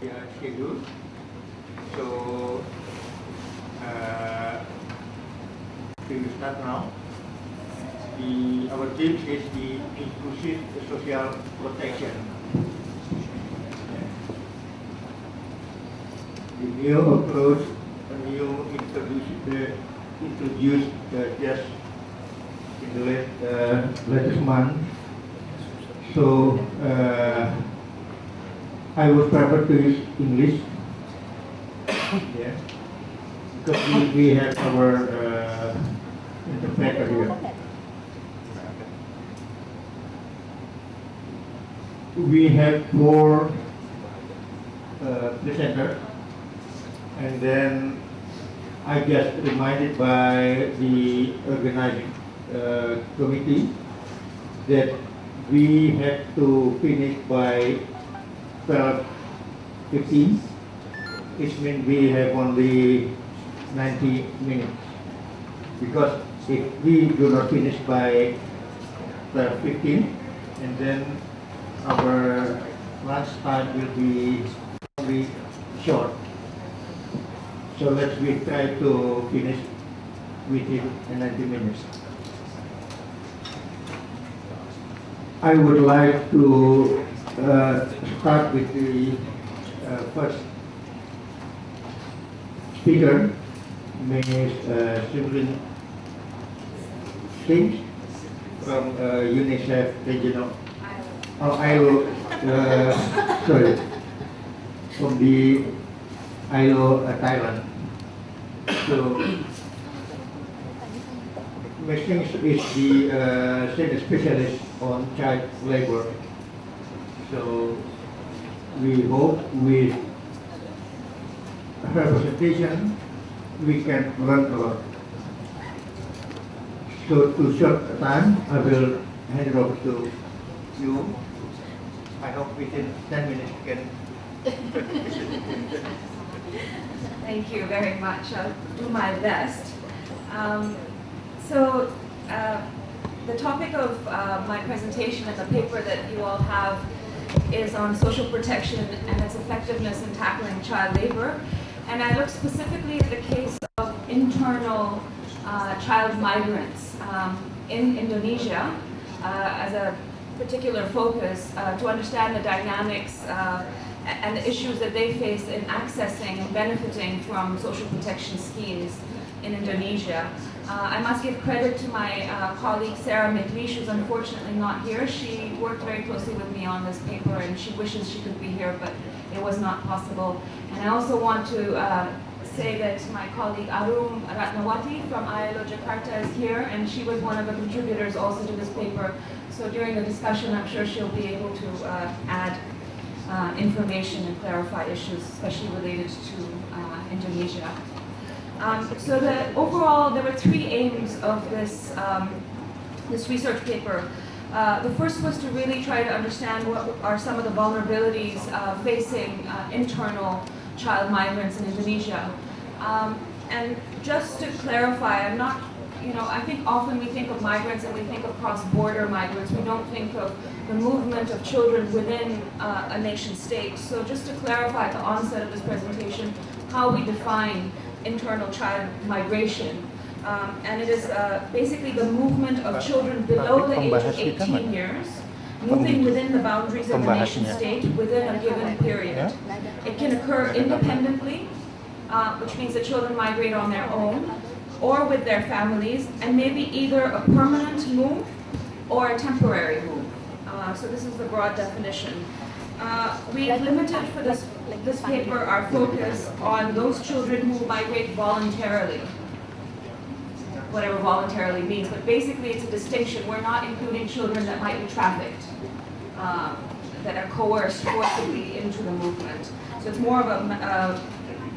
schedule. So we will start now. Our theme is the inclusive social protection. The new approach, introduced just in the latest month. So I would prefer to use English, yeah, because we have our interpreter here. We have 4 presenters, and then I just reminded by the organizing committee that we had to finish by 12:15, which means we have only 90 minutes. Because if we do not finish by 12:15, and then our lunch time will be only short. So we try to finish within 90 minutes. I would like to start with the first speaker, Ms. Sibling Singh from UNICEF Regional. ILO, sorry, from the ILO Thailand. So, Ms. Singh is the senior specialist on child labor. So, we hope with her presentation we can learn a lot. So, to short time, I will hand it over to you. I hope within 10 minutes you can. Thank you very much. I'll do my best. The topic of my presentation and the paper that you all have is on social protection and its effectiveness in tackling child labor. And I look specifically at the case of internal child migrants in Indonesia as a particular focus to understand the dynamics and the issues that they face in accessing and benefiting from social protection schemes in Indonesia. I must give credit to my colleague Sarah McLeish, who's unfortunately not here. She worked very closely with me on this paper and she wishes she could be here, but it was not possible. And I also want to say that my colleague Arum Ratnawati from ILO Jakarta is here, and she was one of the contributors also to this paper. So during the discussion, I'm sure she'll be able to add information and clarify issues, especially related to Indonesia. So overall, there were 3 aims of this, this research paper. The first was to really try to understand what are some of the vulnerabilities facing internal child migrants in Indonesia. And just to clarify, I'm not, I think often we think of migrants and we think of cross-border migrants. We don't think of the movement of children within a nation state. So just to clarify at the onset of this presentation, how we define internal child migration. And it is basically the movement of children below the age of 18 years, moving within the boundaries of the nation state within a given period. It can occur independently, which means that children migrate on their own, or with their families, and maybe either a permanent move or a temporary move. So this is the broad definition. We limited for this paper our focus on those children who migrate voluntarily, whatever voluntarily means, but basically it's a distinction. We're not including children that might be trafficked, that are coerced forcibly into the movement. So it's more of a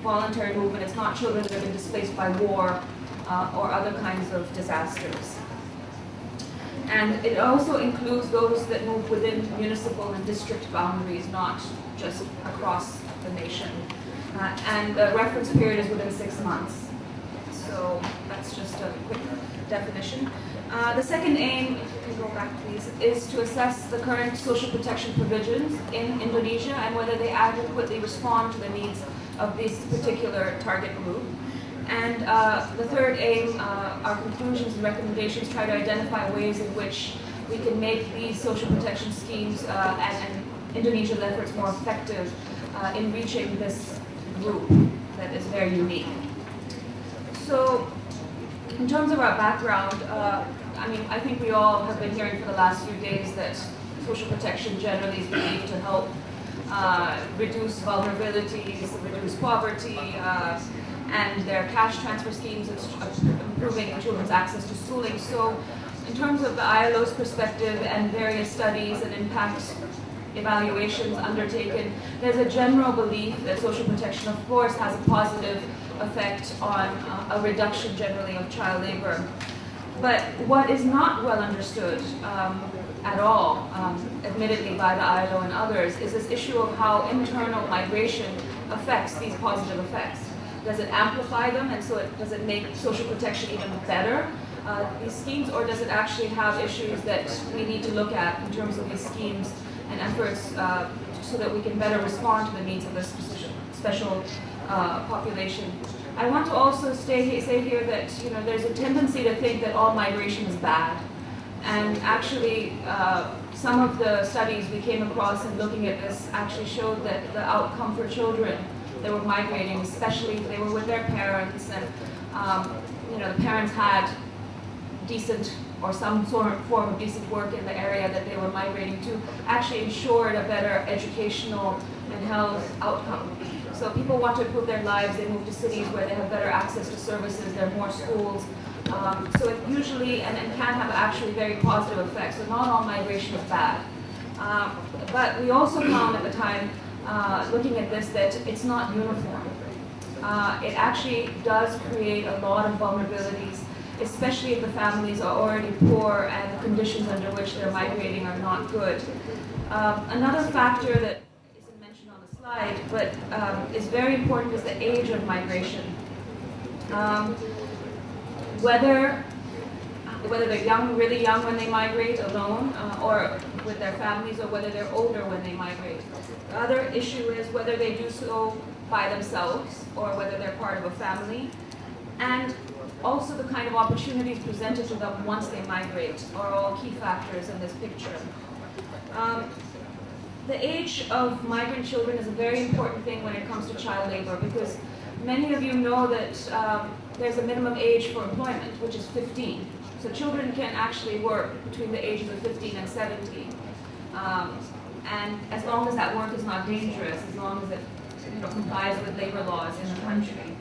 voluntary movement. It's not children that have been displaced by war or other kinds of disasters. And it also includes those that move within municipal and district boundaries, not just across the nation. And the reference period is within 6 months. So that's just a quick definition. The second aim, if you can go back please, is to assess the current social protection provisions in Indonesia and whether they adequately respond to the needs of this particular target group. And the third aim, our conclusions and recommendations try to identify ways in which we can make these social protection schemes and Indonesia's efforts more effective in reaching this group that is very unique. So, in terms of our background, I think we all have been hearing for the last few days that social protection generally is believed to help reduce vulnerabilities, reduce poverty, and their cash transfer schemes improving children's access to schooling. So, in terms of the ILO's perspective and various studies and impact evaluations undertaken, there's a general belief that social protection, of course, has a positive effect on a reduction generally of child labor. But what is not well understood at all, admittedly by the ILO and others, is this issue of how internal migration affects these positive effects. Does it amplify them, and so does it make social protection even better, these schemes, or does it actually have issues that we need to look at in terms of these schemes and efforts so that we can better respond to the needs of this special population? I want to also say here that there's a tendency to think that all migration is bad, and actually some of the studies we came across in looking at this actually showed that the outcome for children that were migrating, especially if they were with their parents and the parents had decent or some sort of form of decent work in the area that they were migrating to, actually ensured a better educational and health outcome. So people want to improve their lives, they move to cities where they have better access to services, there are more schools. So it usually, and can have actually very positive effects. So not all migration is bad. But we also found at the time, looking at this, that it's not uniform. It actually does create a lot of vulnerabilities, especially if the families are already poor and the conditions under which they're migrating are not good. Another factor that isn't mentioned on the slide, but is very important, is the age of migration. Whether they're young, really young when they migrate alone, or with their families, or whether they're older when they migrate. The other issue is whether they do so by themselves, or whether they're part of a family, and also the kind of opportunities presented to them once they migrate are all key factors in this picture. The age of migrant children is a very important thing when it comes to child labor, because many of you know that there's a minimum age for employment, which is 15. So children can actually work between the ages of 15 and 17. And as long as that work is not dangerous, as long as it complies with labor laws in the country.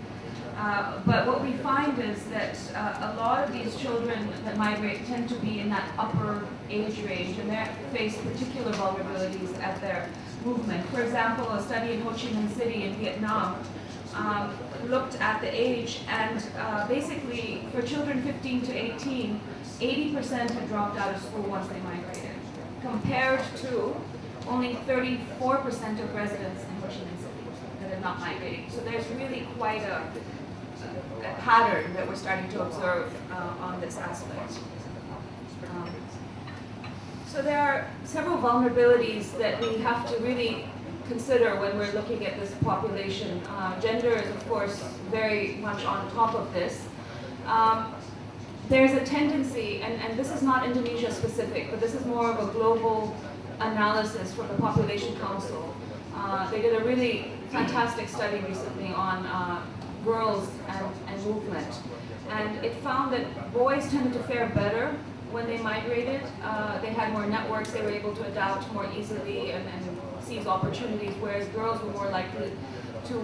But what we find is that a lot of these children that migrate tend to be in that upper age range, and they face particular vulnerabilities at their movement. For example, a study in Ho Chi Minh City in Vietnam looked at the age, and basically for children 15 to 18, 80% had dropped out of school once they migrated, compared to only 34% of residents in Ho Chi Minh City that are not migrating. So there's really quite a pattern that we're starting to observe on this aspect. So there are several vulnerabilities that we have to really consider when we're looking at this population. Gender is, of course, very much on top of this. There's a tendency, and this is not Indonesia specific, but this is more of a global analysis from the Population Council. They did a really fantastic study recently on girls and movement. And it found that boys tended to fare better when they migrated. They had more networks, they were able to adapt more easily and seize opportunities, whereas girls were more likely to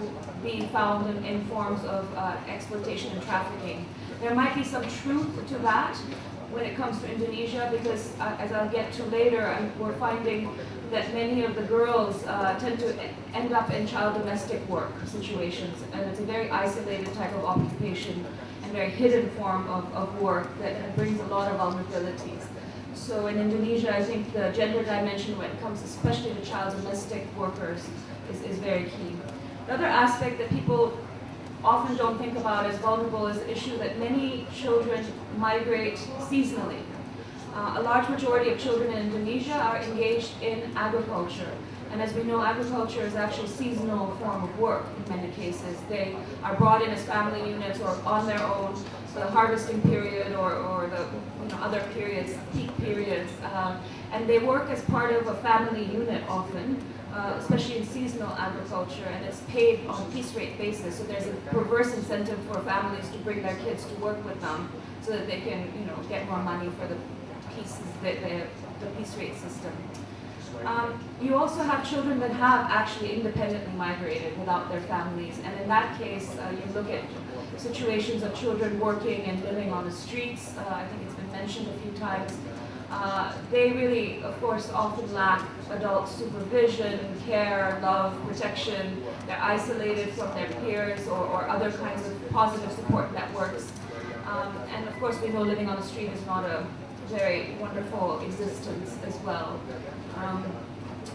be found in forms of exploitation and trafficking. There might be some truth to that when it comes to Indonesia, because as I'll get to later, we're finding that many of the girls tend to end up in child domestic work situations, and it's a very isolated type of occupation and very hidden form of work that brings a lot of vulnerabilities. So in Indonesia, I think the gender dimension when it comes especially to child domestic workers is very key. The other aspect that people often don't think about as vulnerable is the issue that many children migrate seasonally. A large majority of children in Indonesia are engaged in agriculture. And as we know, agriculture is actually a seasonal form of work in many cases. They are brought in as family units or on their own for the harvesting period or the other periods, peak periods. And they work as part of a family unit often, especially in seasonal agriculture, and it's paid on a piece rate basis. So there's a perverse incentive for families to bring their kids to work with them so that they can get more money for the pieces, the piece rate system. You also have children that have actually independently migrated without their families, and in that case, you look at situations of children working and living on the streets. I think it's been mentioned a few times. They really, of course, often lack adult supervision, care, love, protection. They're isolated from their peers or other kinds of positive support networks. And of course, we know living on the street is not a very wonderful existence as well.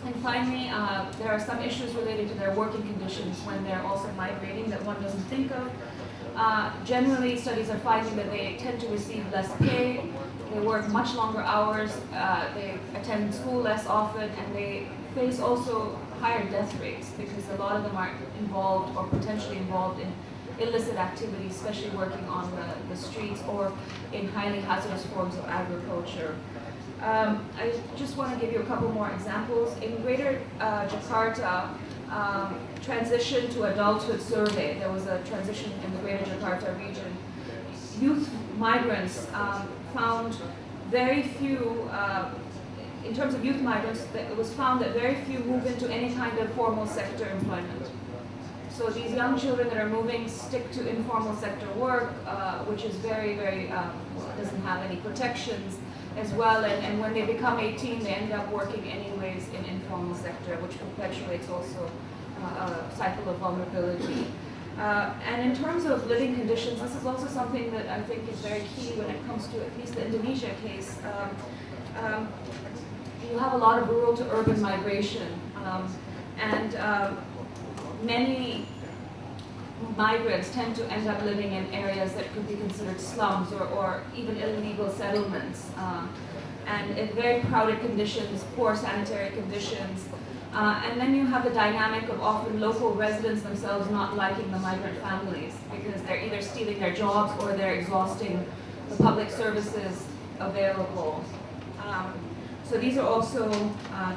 And finally, there are some issues related to their working conditions when they're also migrating that one doesn't think of. Generally, studies are finding that they tend to receive less pay, they work much longer hours, they attend school less often, and they face also higher death rates because a lot of them are involved or potentially involved in illicit activities, especially working on the streets or in highly hazardous forms of agriculture. I just want to give you a couple more examples. In Greater Jakarta, transition to adulthood survey, there was a transition in the Greater Jakarta region. Youth migrants found very few, in terms of youth migrants, it was found that very few move into any kind of formal sector employment. So these young children that are moving stick to informal sector work, which is very, doesn't have any protections as well. And when they become 18, they end up working anyways in informal sector, which perpetuates also a cycle of vulnerability. And in terms of living conditions, this is also something that I think is very key when it comes to at least the Indonesia case. You have a lot of rural to urban migration, and many migrants tend to end up living in areas that could be considered slums or even illegal settlements, and in very crowded conditions, poor sanitary conditions. And then you have the dynamic of often local residents themselves not liking the migrant families because they're either stealing their jobs or they're exhausting the public services available. So these are also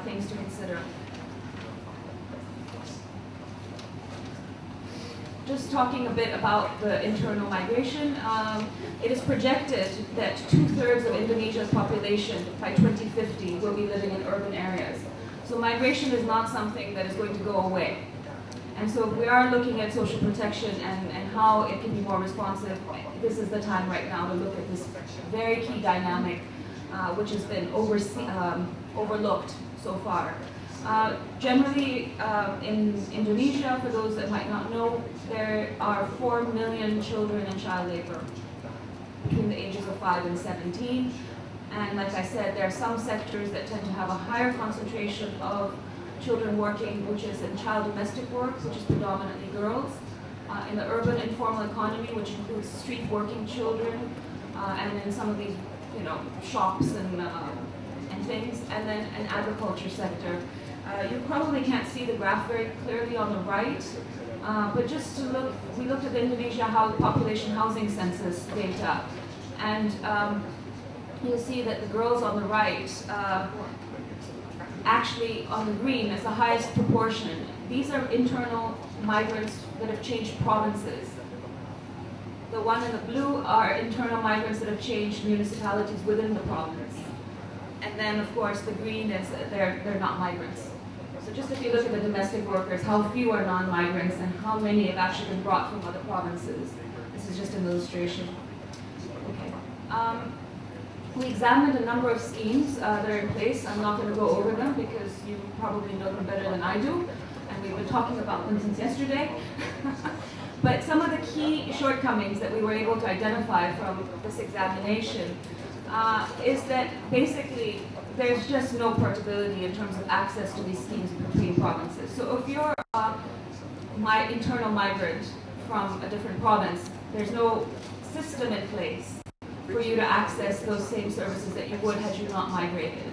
things to consider. Just talking a bit about the internal migration, it is projected that 2/3 of Indonesia's population by 2050 will be living in urban areas. So migration is not something that is going to go away. And so if we are looking at social protection and how it can be more responsive, this is the time right now to look at this very key dynamic, which has been overlooked so far. Generally, in Indonesia, for those that might not know, there are 4 million children in child labor between the ages of 5 and 17. And like I said, there are some sectors that tend to have a higher concentration of children working, which is in child domestic work, which is predominantly girls. In the urban informal economy, which includes street working children, and in some of these, shops and things, and then an agriculture sector. You probably can't see the graph very clearly on the right, but just to look, we looked at the Indonesia population housing census data, and you'll see that the girls on the right, actually on the green is the highest proportion. These are internal migrants that have changed provinces. The one in the blue are internal migrants that have changed municipalities within the province. And then, of course, the green is they're not migrants. So just if you look at the domestic workers, how few are non-migrants and how many have actually been brought from other provinces. This is just an illustration. Okay. We examined a number of schemes that are in place. I'm not going to go over them because you probably know them better than I do, and we've been talking about them since yesterday. But some of the key shortcomings that we were able to identify from this examination is that basically there's just no portability in terms of access to these schemes between provinces. So if you're my internal migrant from a different province, there's no system in place for you to access those same services that you would had you not migrated.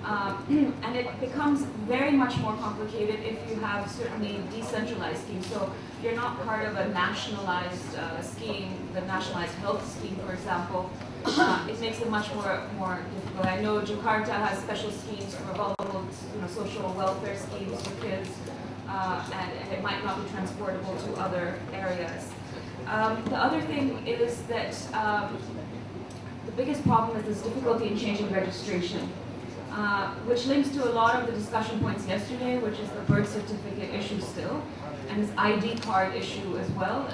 And it becomes very much more complicated if you have certainly decentralized schemes. So you're not part of a nationalized scheme, the nationalized health scheme, for example. It makes it much more difficult. I know Jakarta has special schemes for vulnerable, social welfare schemes for kids, and it might not be transportable to other areas. The other thing is that the biggest problem is this difficulty in changing registration. Which links to a lot of the discussion points yesterday, which is the birth certificate issue still, and this ID card issue as well.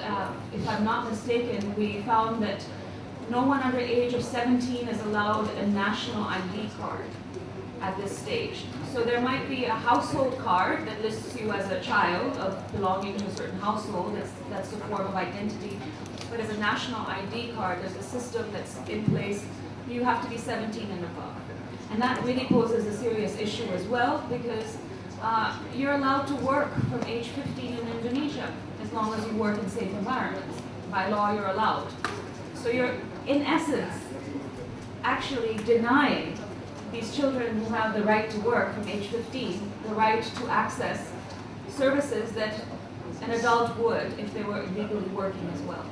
If I'm not mistaken, we found that no one under the age of 17 is allowed a national ID card at this stage. So there might be a household card that lists you as a child of belonging to a certain household, that's the form of identity. But as a national ID card, there's a system that's in place, you have to be 17 and above. And that really poses a serious issue as well, because you're allowed to work from age 15 in Indonesia, as long as you work in safe environments. By law, you're allowed. So you're, in essence, actually denying these children who have the right to work from age 15, the right to access services that an adult would if they were legally working as well.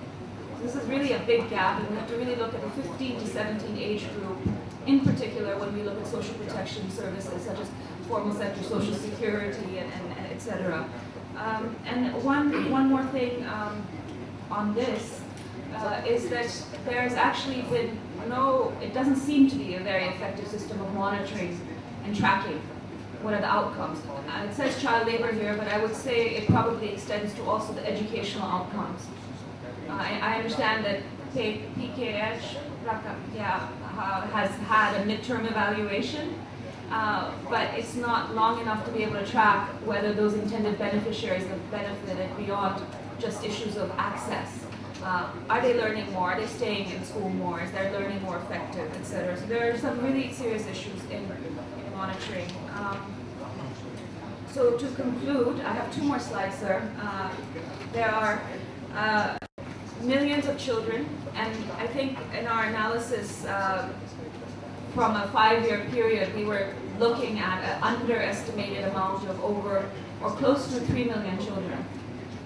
So this is really a big gap, and we have to really look at the 15 to 17 age group, in particular when we look at social protection services such as formal sector social security and et cetera. And one more thing on this is that there's actually been it doesn't seem to be a very effective system of monitoring and tracking what are the outcomes. It says child labor here, but I would say it probably extends to also the educational outcomes. I understand that PKH has had a midterm evaluation, but it's not long enough to be able to track whether those intended beneficiaries have benefited beyond just issues of access. Are they learning more? Are they staying in school more? Is their learning more effective, etc.? So there are some really serious issues in monitoring. So to conclude, I have 2 more slides, sir. There are millions of children, and I think in our analysis from a 5-year period, we were looking at an underestimated amount of over or close to 3 million children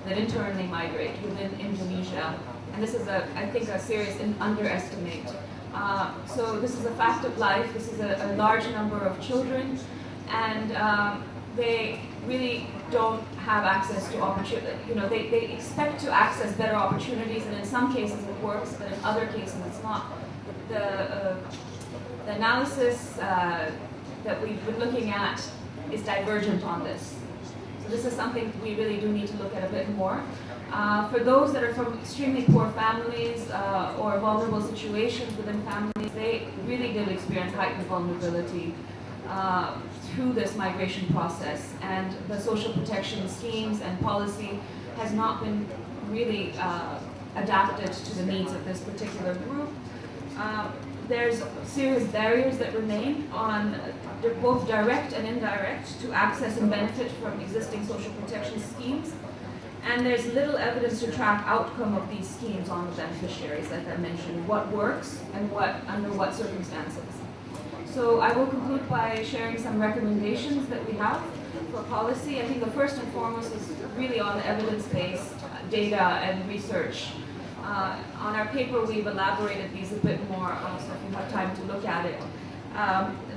that internally migrate within Indonesia. And this is, I think, a serious underestimate. So this is a fact of life. This is a large number of children, and they really don't have access to opportunity. They expect to access better opportunities, and in some cases it works, but in other cases it's not. The analysis that we've been looking at is divergent on this. So this is something we really do need to look at a bit more. For those that are from extremely poor families or vulnerable situations within families, they really do experience heightened vulnerability through this migration process, and the social protection schemes and policy has not been really adapted to the needs of this particular group. There's serious barriers that remain on both direct and indirect to access and benefit from existing social protection schemes. And there's little evidence to track outcome of these schemes on the beneficiaries, like I mentioned, what works and under what circumstances. So I will conclude by sharing some recommendations that we have for policy. I think the first and foremost is really on evidence-based data and research. On our paper, we've elaborated these a bit more, so if you have time to look at it.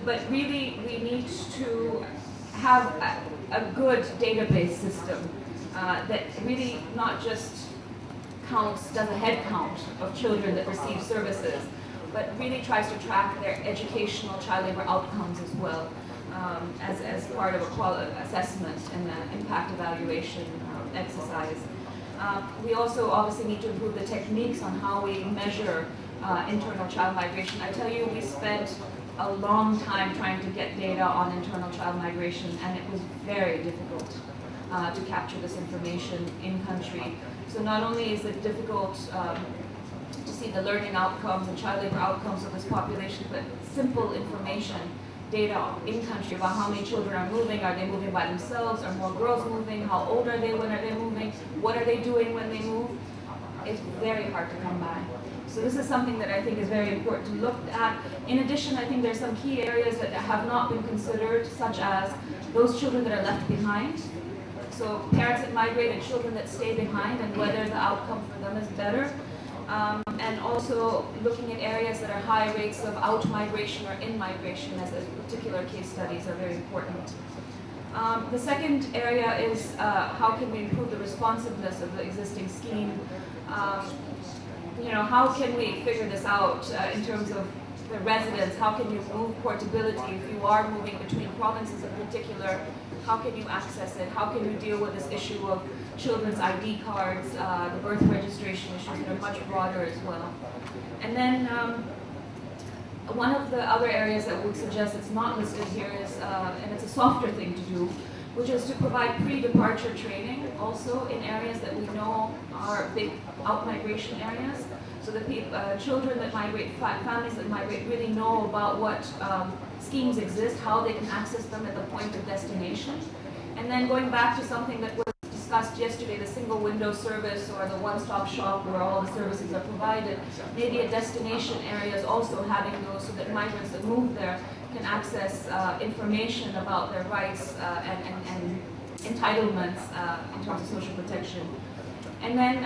But really, we need to have a good database system that really not just does a head count of children that receive services, but really tries to track their educational child labor outcomes as well, as part of a quality assessment and an impact evaluation exercise. We also obviously need to improve the techniques on how we measure internal child migration. I tell you, we spent a long time trying to get data on internal child migration, and it was very difficult to capture this information in country. So not only is it difficult to see the learning outcomes and child labor outcomes of this population, but simple information data in country about how many children are moving they moving by themselves, are more girls moving, how old are they, when are they moving, what are they doing when they move, it's very hard to come by. So this is something that I think is very important to look at. In addition, I think there's some key areas that have not been considered, such as those children that are left behind. So parents that migrate and children that stay behind, and whether the outcome for them is better. And also looking at areas that are high rates of out-migration or in-migration, as particular case studies are very important. The second area is how can we improve the responsiveness of the existing scheme. How can we figure this out in terms of the residents? How can you move portability if you are moving between provinces in particular? How can you access it? How can you deal with this issue of children's ID cards, the birth registration issues that are much broader as well? And then one of the other areas that we would suggest that's not listed here is, and it's a softer thing to do, which is to provide pre-departure training also in areas that we know are big out-migration areas, so that children that migrate, families that migrate really know about what schemes exist, how they can access them at the point of destination. And then going back to something that was discussed yesterday, the single window service or the one-stop shop where all the services are provided, maybe at destination areas also having those so that migrants that move there can access information about their rights and entitlements in terms of social protection. And then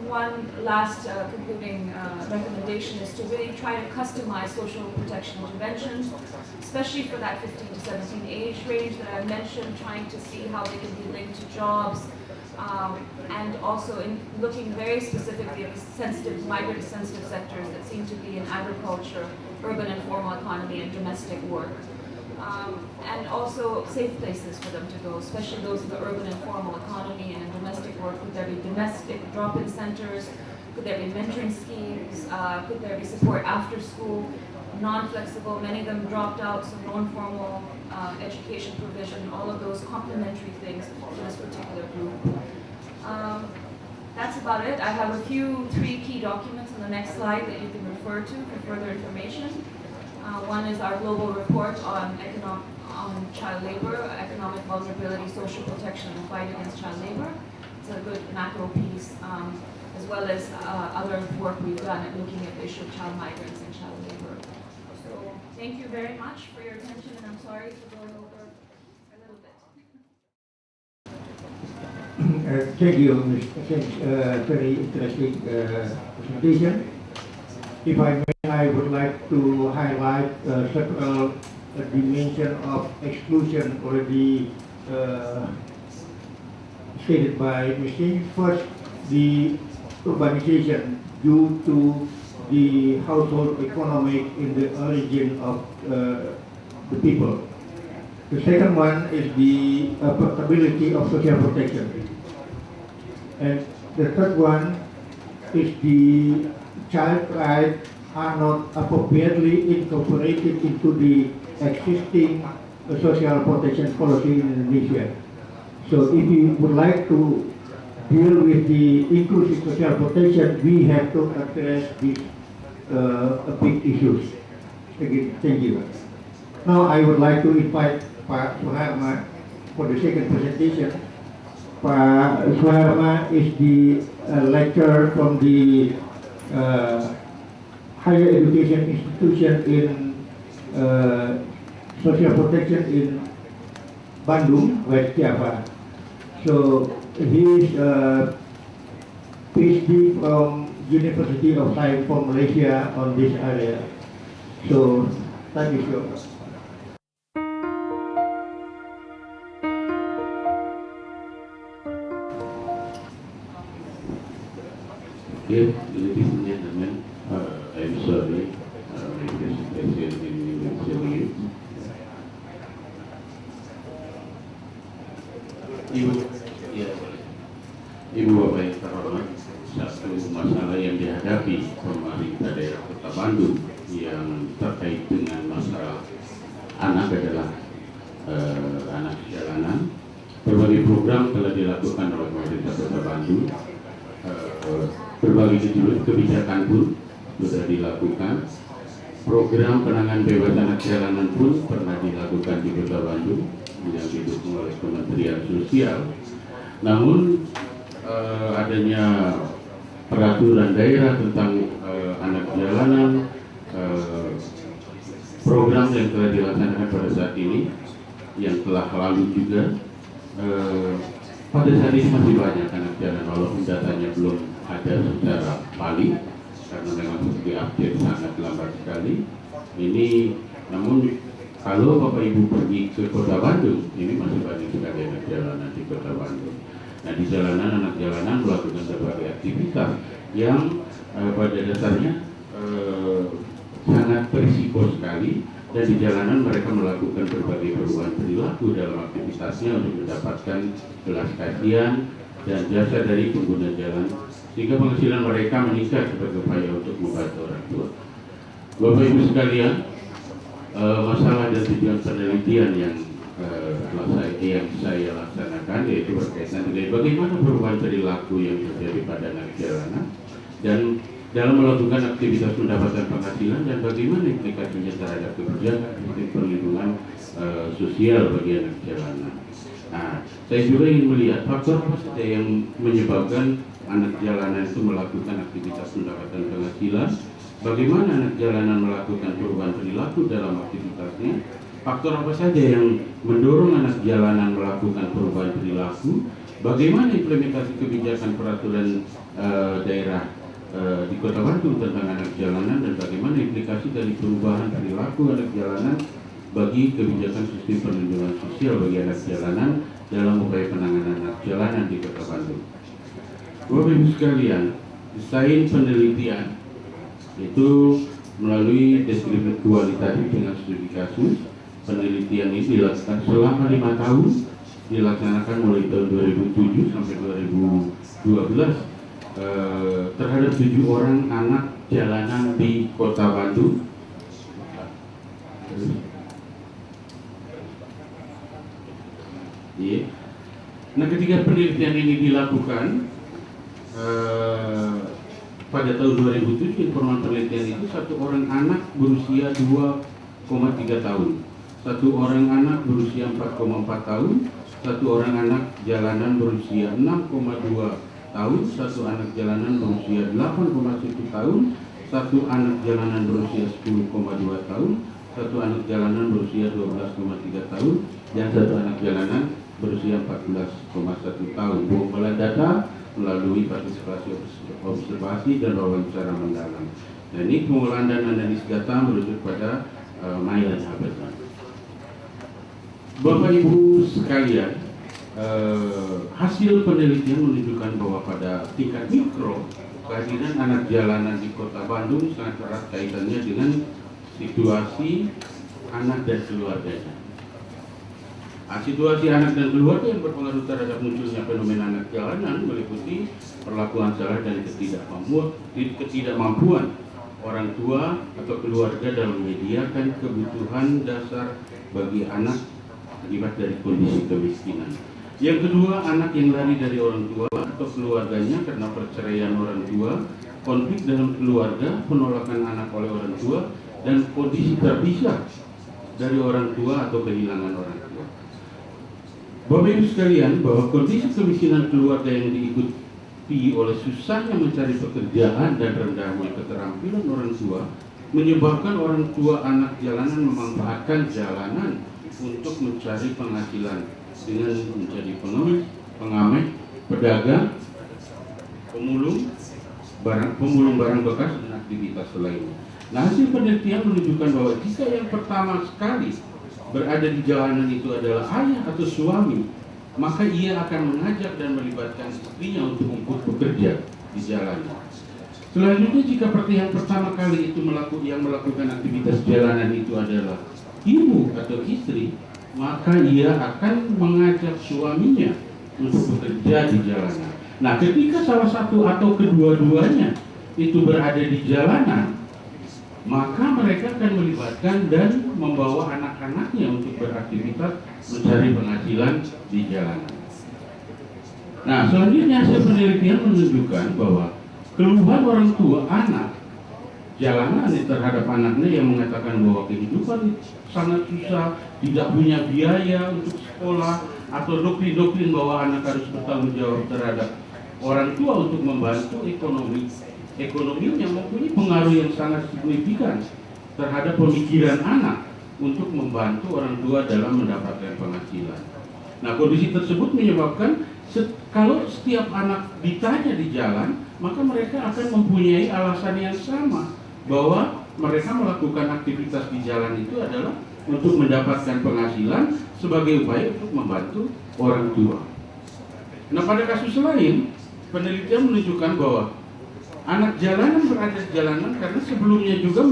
one last concluding recommendation is to really try to customize social protection interventions, especially for that 15 to 17 age range that I mentioned, trying to see how they can be linked to jobs, and also in looking very specifically at the sensitive, migrant-sensitive sectors that seem to be in agriculture, urban informal economy, and domestic work. And also safe places for them to go, especially those in the urban informal economy and in domestic work. Could there be domestic drop-in centers? Could there be mentoring schemes? Could there be support after school? Non-flexible, many of them dropped out, so non-formal education provision, all of those complementary things to this particular group. That's about it. I have three key documents on the next slide that you can refer to for further information. One is our global report on child labor, economic vulnerability, social protection, and fight against child labor. It's a good macro piece, as well as other work we've done at looking at the issue of child migrants and child labor. So thank you very much for your attention, and I'm sorry for going over a little bit. Thank you, Ms. Very interesting presentation. If I may, I would like to highlight several dimensions of exclusion already stated by Ms. Singh. First, the urbanization due to the household economic in the origin of the people. The second one is the portability of social protection. And the third one is the child rights are not appropriately incorporated into the existing social protection policy in Indonesia. So if you would like to deal with the inclusive social protection, we have to address these big issues. Again, thank you. Now I would like to invite Pak Suharma for the second presentation. Pak Suharma is the lecturer from the higher education institution in social protection in Bandung, West Java. So he is PhD from University of Science from Malaysia on this area. So thank you so much. Yes, ladies and gentlemen, I'm sorry, my presentation in Indonesia. Ibu Bapak yang terhormat, satu masalah yang dihadapi pemerintah daerah Kota Bandung yang terkait dengan masalah anak adalah anak jalanan. Berbagai program telah dilakukan oleh pemerintah Kota Bandung. Berbagai kebijakan pun sudah dilakukan, program penanganan bebas anak jalanan pun pernah dilakukan di Kota Bandung yang didukung oleh Kementerian Sosial. Namun adanya peraturan daerah tentang anak jalanan, program yang telah dilaksanakan pada saat ini, yang telah lalu juga, pada saat ini masih banyak anak jalanan walaupun datanya belum ada secara valid karena memang diupdate sangat lambat sekali. Ini namun kalau Bapak Ibu pergi ke Kota Bandung, ini masih banyak sekali anak jalanan di Kota Bandung. Nah, di jalanan anak jalanan melakukan berbagai aktivitas yang pada dasarnya sangat berisiko sekali, dan di jalanan mereka melakukan berbagai perubahan perilaku dalam aktivitasnya untuk mendapatkan belas kasihan dan jasa dari pengguna jalan, sehingga penghasilan mereka meningkat sebagai upaya untuk membantu orang tua. Bapak Ibu sekalian, masalah dan tujuan penelitian yang saya laksanakan yaitu berkaitan dengan bagaimana perubahan perilaku yang terjadi pada anak jalanan dan dalam melakukan aktivitas mendapatkan penghasilan, dan bagaimana implikasinya terhadap kebijakan sistem perlindungan sosial bagi anak jalanan. Nah, saya juga ingin melihat faktor apa saja yang menyebabkan anak jalanan itu melakukan aktivitas mendapatkan penghasilan, bagaimana anak jalanan melakukan perubahan perilaku dalam aktivitasnya, faktor apa saja yang mendorong anak jalanan melakukan perubahan perilaku, bagaimana implementasi kebijakan peraturan daerah di Kota Bandung tentang anak jalanan, dan bagaimana implikasi dari perubahan perilaku anak jalanan bagi kebijakan sistem perlindungan sosial bagi anak jalanan dalam upaya penanganan anak jalanan di Kota Bandung. Bapak Ibu sekalian, desain penelitian itu melalui deskripsi kualitatif dengan studi kasus. Penelitian ini dilakukan selama 5 tahun, dilaksanakan mulai tahun 2007 sampai 2012 terhadap 7 orang anak jalanan di Kota Bandung. Nah, ketika penelitian ini dilakukan pada tahun 2007, informasi penelitian itu 1 orang anak berusia 2,3 tahun, 1 orang anak berusia 4,4 tahun, 1 orang anak jalanan berusia 6,2 tahun, 1 anak jalanan berusia 8,1 tahun, 1 anak jalanan berusia 10,2 tahun, 1 anak jalanan berusia 12,3 tahun, dan 1 anak jalanan berusia 14,1 tahun. Pengumpulan data melalui partisipasi observasi dan wawancara mendalam. Nah, ini pengolahan dan analisis data merujuk pada Maya dan sahabatnya. Bapak Ibu sekalian, hasil penelitian menunjukkan bahwa pada tingkat mikro, kehadiran anak jalanan di Kota Bandung sangat erat kaitannya dengan situasi anak dan keluarganya. Situasi anak dan keluarga yang berpengaruh terhadap munculnya fenomena anak jalanan meliputi perlakuan salah dan ketidakmampuan orang tua atau keluarga dalam menyediakan kebutuhan dasar bagi anak akibat dari kondisi kemiskinan. Yang kedua, anak yang lari dari orang tua atau keluarganya karena perceraian orang tua, konflik dalam keluarga, penolakan anak oleh orang tua, dan kondisi terpisah dari orang tua atau kehilangan orang tua. Bapak Ibu sekalian, bahwa kondisi kemiskinan keluarga yang diikuti oleh susahnya mencari pekerjaan dan rendahnya keterampilan orang tua menyebabkan orang tua anak jalanan memanfaatkan jalanan untuk mencari penghasilan dengan menjadi pengemis, pengamen, pedagang, pemulung barang bekas, dan aktivitas lainnya. Nah, hasil penelitian menunjukkan bahwa jika yang pertama sekali berada di jalanan itu adalah ayah atau suami, maka ia akan mengajak dan melibatkan istrinya untuk bekerja di jalanan. Selanjutnya, jika yang pertama kali itu yang melakukan aktivitas jalanan itu adalah ibu atau istri, maka ia akan mengajak suaminya untuk bekerja di jalanan. Nah, ketika salah satu atau kedua-duanya itu berada di jalanan, maka mereka akan melibatkan dan membawa anak-anaknya untuk beraktivitas mencari penghasilan di jalanan. Nah, selanjutnya hasil penelitian menunjukkan bahwa keluhan orang tua anak jalanan terhadap anaknya yang mengatakan bahwa kehidupan sangat susah, tidak punya biaya untuk sekolah, atau doktrin-doktrin bahwa anak harus bertanggung jawab terhadap orang tua untuk membantu ekonominya, mempunyai pengaruh yang sangat signifikan terhadap pemikiran anak untuk membantu orang tua dalam mendapatkan penghasilan. Nah, kondisi tersebut menyebabkan kalau setiap anak ditanya di jalan, maka mereka akan mempunyai alasan yang sama bahwa mereka melakukan aktivitas di jalan itu adalah untuk mendapatkan penghasilan sebagai upaya untuk membantu orang tua. Nah, pada kasus lain, penelitian menunjukkan bahwa anak jalanan berada di jalanan karena sebelumnya juga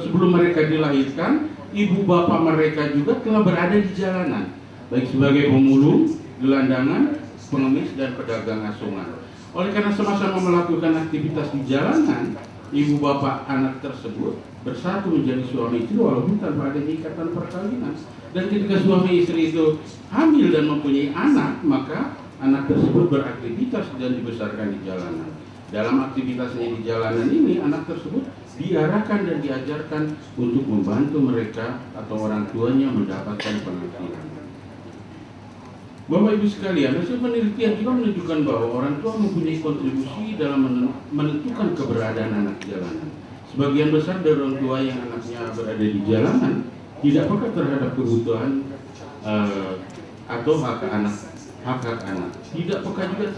sebelum mereka dilahirkan, ibu bapak mereka juga telah berada di jalanan, baik sebagai pemulung, gelandangan, pengemis, dan pedagang asongan. Oleh karena sama-sama melakukan aktivitas di jalanan, ibu bapak anak tersebut bersatu menjadi suami istri walaupun tanpa ada ikatan perkawinan. Dan ketika suami istri itu hamil dan mempunyai anak, maka anak tersebut beraktivitas dan dibesarkan di jalanan. Dalam aktivitasnya di jalanan ini, anak tersebut diarahkan dan diajarkan untuk membantu mereka atau orang tuanya mendapatkan penghasilan. Bapak Ibu sekalian, hasil penelitian juga menunjukkan bahwa orang tua mempunyai kontribusi dalam menentukan keberadaan anak jalanan. Sebagian besar dari orang tua yang anaknya berada di jalanan tidak peka terhadap kebutuhan atau hak anak, tidak peka juga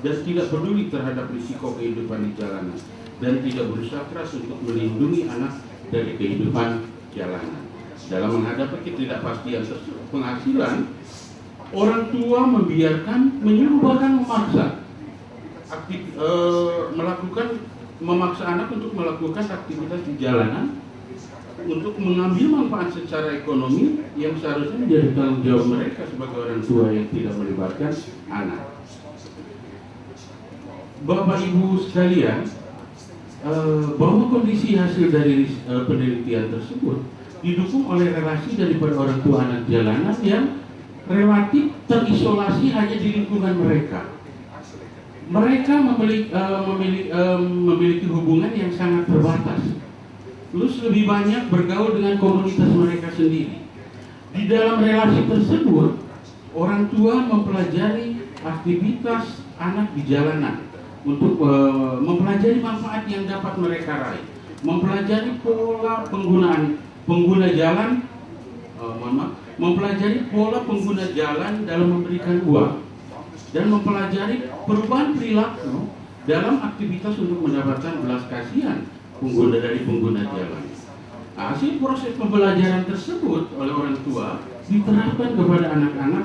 dan tidak peduli terhadap risiko kehidupan di jalanan, dan tidak berusaha keras untuk melindungi anak dari kehidupan jalanan. Dalam menghadapi ketidakpastian penghasilan, orang tua menyuruh bahkan memaksa anak untuk melakukan aktivitas di jalanan untuk mengambil manfaat secara ekonomi yang seharusnya menjadi tanggung jawab mereka sebagai orang tua yang tidak melibatkan anak. Bapak Ibu sekalian, bahwa kondisi hasil dari penelitian tersebut didukung oleh relasi daripada orang tua anak jalanan yang relatif terisolasi hanya di lingkungan mereka. Mereka memiliki hubungan yang sangat terbatas. Terus lebih banyak bergaul dengan komunitas mereka sendiri. Di dalam relasi tersebut, orang tua mempelajari aktivitas anak di jalanan untuk mempelajari manfaat yang dapat mereka raih, mempelajari pola pengguna jalan, mempelajari pola pengguna jalan dalam memberikan uang, dan mempelajari perubahan perilaku dalam aktivitas untuk mendapatkan belas kasihan dari pengguna jalan. Hasil proses pembelajaran tersebut oleh orang tua diterapkan kepada anak-anak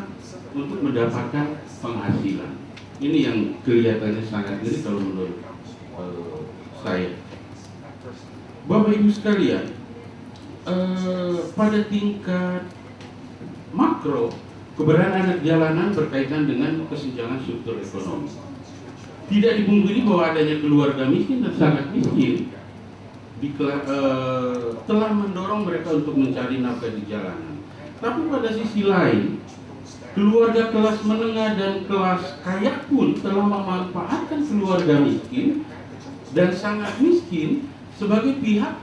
untuk mendapatkan penghasilan. Ini yang kelihatannya sangat gede kalau menurut saya. Bapak Ibu sekalian, pada tingkat makro, keberadaan anak jalanan berkaitan dengan kesenjangan struktur ekonomi. Tidak dipungkiri bahwa adanya keluarga miskin dan sangat miskin telah mendorong mereka untuk mencari nafkah di jalanan. Tapi pada sisi lain, keluarga kelas menengah dan kelas kaya pun telah memanfaatkan keluarga miskin dan sangat miskin sebagai pihak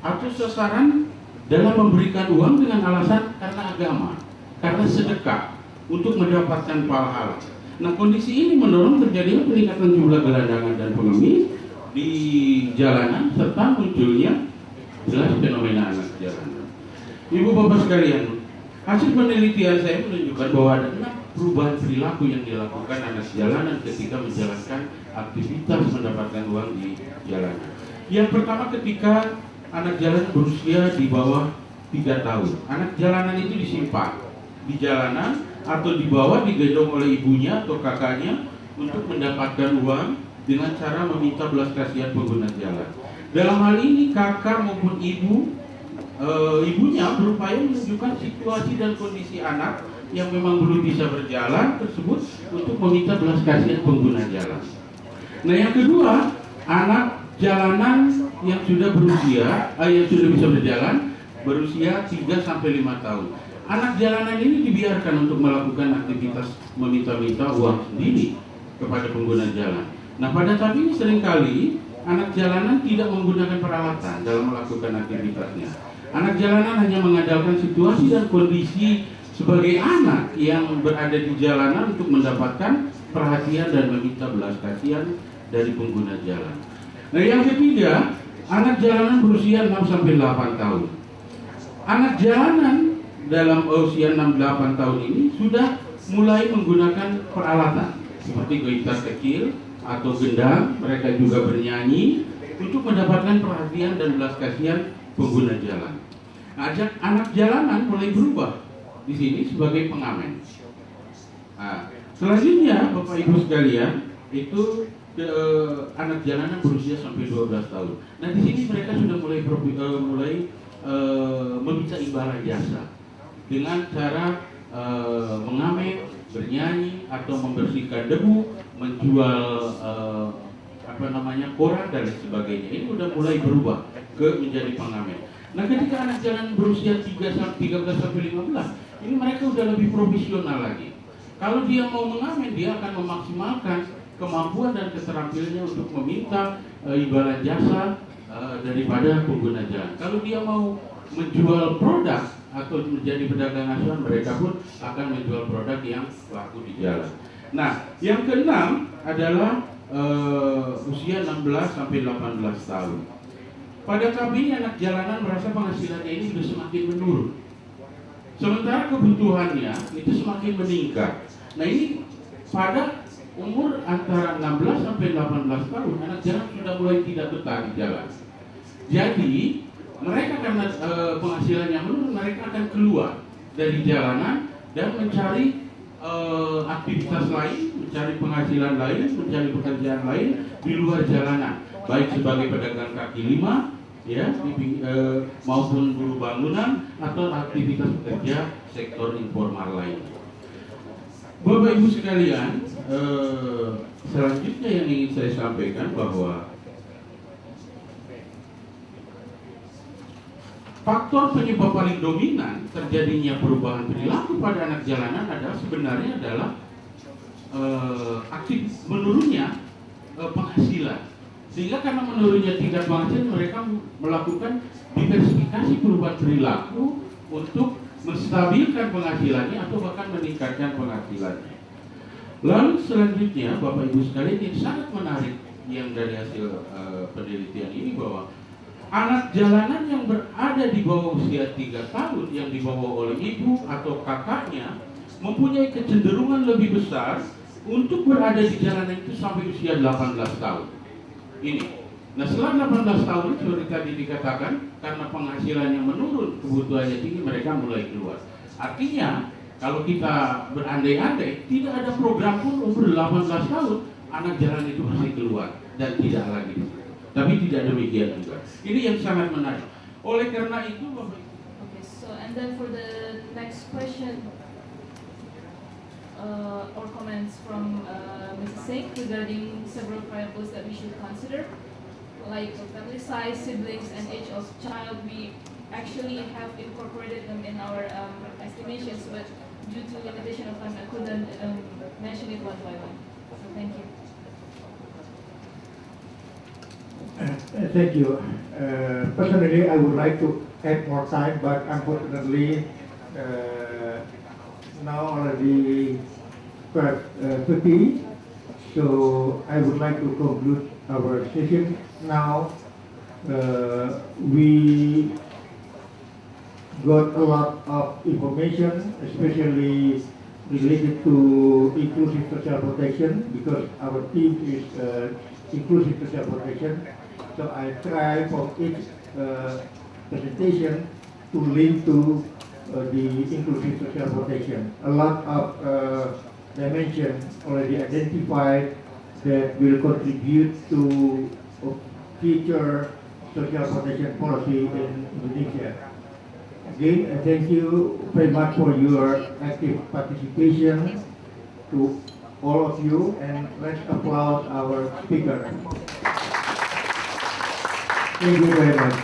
atau sasaran dalam memberikan uang dengan alasan karena agama, karena sedekah, untuk mendapatkan pahala. Nah, kondisi ini mendorong terjadinya peningkatan jumlah gelandangan dan pengemis di jalanan serta munculnya jelas fenomena anak jalanan. Ibu bapak sekalian, hasil penelitian saya menunjukkan bahwa ada 6 perubahan perilaku yang dilakukan anak jalanan ketika menjalankan aktivitas mendapatkan uang di jalanan. Yang pertama, ketika anak jalanan berusia di bawah 3 tahun, anak jalanan itu disimpan di jalanan atau dibawa digendong oleh ibunya atau kakaknya untuk mendapatkan uang dengan cara meminta belas kasihan pengguna jalan. Dalam hal ini kakak maupun ibunya berupaya menunjukkan situasi dan kondisi anak yang memang belum bisa berjalan tersebut untuk meminta belas kasihan pengguna jalan. Nah, yang kedua, anak jalanan yang sudah bisa berjalan berusia 3-5 tahun. Anak jalanan ini dibiarkan untuk melakukan aktivitas meminta-minta uang sendiri kepada pengguna jalan. Nah, pada tahap ini seringkali anak jalanan tidak menggunakan peralatan dalam melakukan aktivitasnya. Anak jalanan hanya mengandalkan situasi dan kondisi sebagai anak yang berada di jalanan untuk mendapatkan perhatian dan meminta belas kasihan dari pengguna jalan. Nah, yang ketiga, anak jalanan berusia 6-8 tahun. Anak jalanan dalam usia 6-8 tahun ini sudah mulai menggunakan peralatan seperti gitar kecil atau gendang. Mereka juga bernyanyi untuk mendapatkan perhatian dan belas kasihan pengguna jalan. Anak jalanan mulai berubah di sini sebagai pengamen. Nah, selanjutnya Bapak Ibu sekalian, itu anak jalanan berusia sampai 12 tahun. Nah, di sini mereka sudah mulai meminta imbalan jasa dengan cara mengamen, bernyanyi atau membersihkan debu, menjual koran dan lain sebagainya. Ini sudah mulai berubah menjadi pengamen. Nah, ketika anak jalanan berusia 13-15, ini mereka sudah lebih profesional lagi. Kalau dia mau mengamen, dia akan memaksimalkan kemampuan dan keterampilannya untuk meminta imbalan jasa daripada pengguna jalan. Kalau dia mau menjual produk atau menjadi pedagang asuhan, mereka pun akan menjual produk yang laku di jalan. Nah, yang keenam adalah usia 16-18 tahun. Pada kami anak jalanan merasa penghasilannya ini sudah semakin menurun, sementara kebutuhannya itu semakin meningkat. Nah, ini pada umur antara 16-18 tahun, anak jalanan sudah mulai tidak betah di jalan. Jadi mereka karena penghasilannya menurun, mereka akan keluar dari jalanan dan mencari aktivitas lain, mencari penghasilan lain, mencari pekerjaan lain di luar jalanan, baik sebagai pedagang kaki lima, ya, maupun buruh bangunan atau aktivitas pekerja sektor informal lain. Bapak Ibu sekalian, selanjutnya yang ingin saya sampaikan bahwa faktor penyebab paling dominan terjadinya perubahan perilaku pada anak jalanan adalah menurunnya penghasilan. Sehingga karena menurunnya tingkat penghasilan, mereka melakukan diversifikasi perubahan perilaku untuk menstabilkan penghasilannya atau bahkan meningkatkan penghasilannya. Lalu selanjutnya, Bapak Ibu sekalian, yang sangat menarik yang dari hasil penelitian ini bahwa anak jalanan yang berada di bawah usia 3 tahun yang dibawa oleh ibu atau kakaknya mempunyai kecenderungan lebih besar untuk berada di jalanan itu sampai usia 18 tahun. Ini. Nah, setelah 18 tahun seperti tadi dikatakan, karena penghasilannya menurun, kebutuhannya tinggi, mereka mulai keluar. Artinya, kalau kita berandai-andai, tidak ada program pun umur 18 tahun, anak jalan itu pasti keluar dan tidak lagi. Tapi tidak demikian juga. Ini yang sangat menarik. Oleh karena itu, okay, so and then for the next question or comments from Mrs. Singh regarding several variables that we should consider, like family size, siblings, and age of child. We actually have incorporated them in our estimations, but due to limitation of time, I couldn't mention it one by one. So thank you. Thank you. Personally, I would like to add more time, but unfortunately, now already 12:30, so I would like to conclude our session now. We got a lot of information, especially related to inclusive social protection, because our team is inclusive social protection. So I try for each presentation to link to the inclusive social protection. A lot of dimensions already identified that will contribute to future social protection policy in Indonesia. Again, thank you very much for your active participation to all of you, and let's applaud our speaker. Thank you very much.